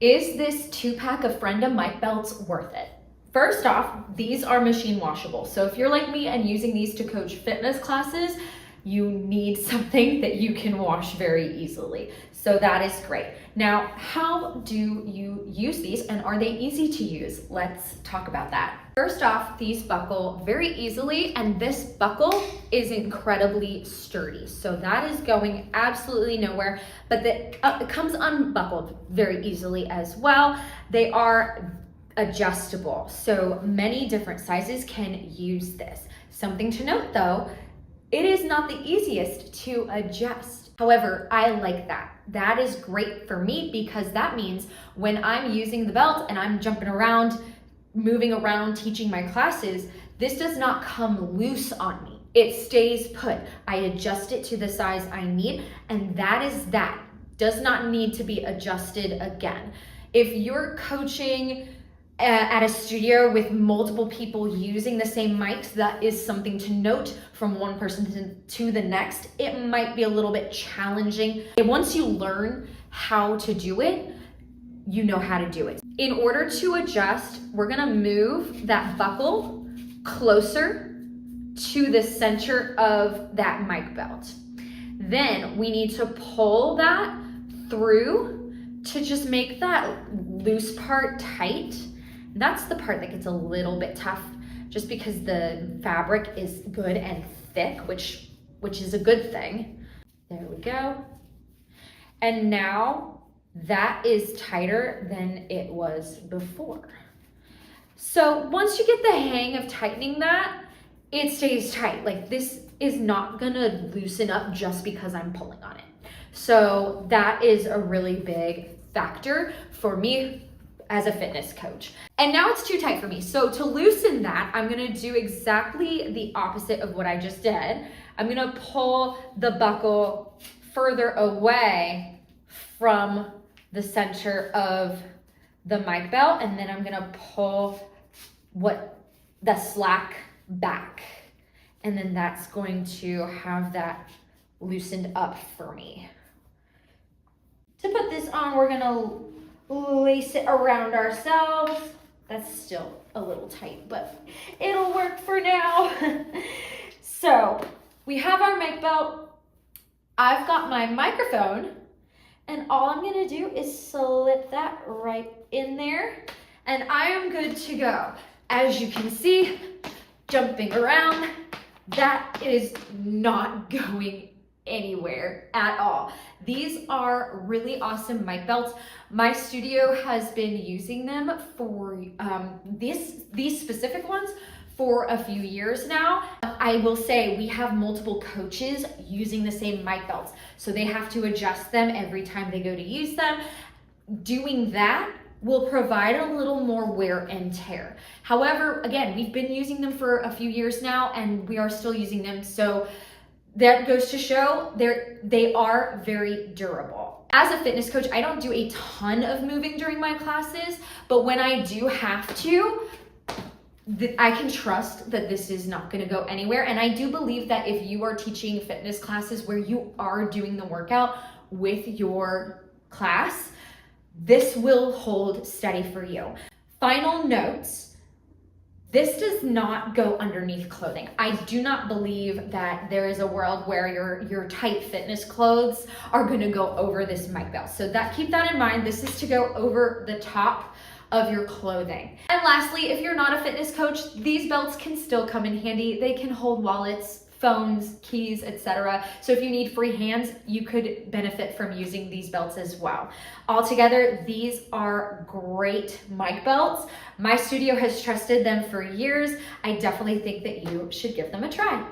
Is this 2-pack of Freinda mic belts worth it? First off, these are machine washable. So if you're like me and using these to coach fitness classes, you need something that you can wash very easily. So that is great. Now, how do you use these and are they easy to use? Let's talk about that. First off, these buckle very easily and this buckle is incredibly sturdy. So that is going absolutely nowhere, but it comes unbuckled very easily as well. They are adjustable, so many different sizes can use this. Something to note though, it is not the easiest to adjust. However, I like that. That is great for me because that means when I'm using the belt and I'm jumping around, moving around, teaching my classes, this does not come loose on me. It stays put. I adjust it to the size I need, and that is that. Does not need to be adjusted again. If you're coaching at a studio with multiple people using the same mics, that is something to note from one person to the next. It might be a little bit challenging. And once you learn how to do it, you know how to do it. In order to adjust, we're gonna move that buckle closer to the center of that mic belt. Then we need to pull that through to just make that loose part tight. That's the part that gets a little bit tough just because the fabric is good and thick, which is a good thing. There we go. And now that is tighter than it was before. So once you get the hang of tightening that, it stays tight. Like this is not gonna loosen up just because I'm pulling on it. So that is a really big factor for me as a fitness coach. And now it's too tight for me. So to loosen that, I'm gonna do exactly the opposite of what I just did. I'm gonna pull the buckle further away from the center of the mic belt, and then I'm gonna pull the slack back. And then that's going to have that loosened up for me. To put this on, we're gonna lace it around ourselves. That's still a little tight, but it'll work for now. So we have our mic belt. I've got my microphone, and all I'm gonna do is slip that right in there, and I am good to go. As you can see, jumping around, that is not going anywhere at all. These are really awesome mic belts. My studio has been using them for these specific ones for a few years now. I will say we have multiple coaches using the same mic belts, so they have to adjust them every time they go to use them. Doing that will provide a little more wear and tear. However, again, we've been using them for a few years now and we are still using them, so that goes to show they are very durable. As a fitness coach, I don't do a ton of moving during my classes, but when I do have to, I can trust that this is not gonna go anywhere. And I do believe that if you are teaching fitness classes where you are doing the workout with your class, this will hold steady for you. Final notes. This does not go underneath clothing. I do not believe that there is a world where your tight fitness clothes are gonna go over this mic belt. So keep that in mind. This is to go over the top of your clothing. And lastly, if you're not a fitness coach, these belts can still come in handy. They can hold wallets, phones, keys, etc. So if you need free hands, you could benefit from using these belts as well. Altogether, these are great mic belts. My studio has trusted them for years. I definitely think that you should give them a try.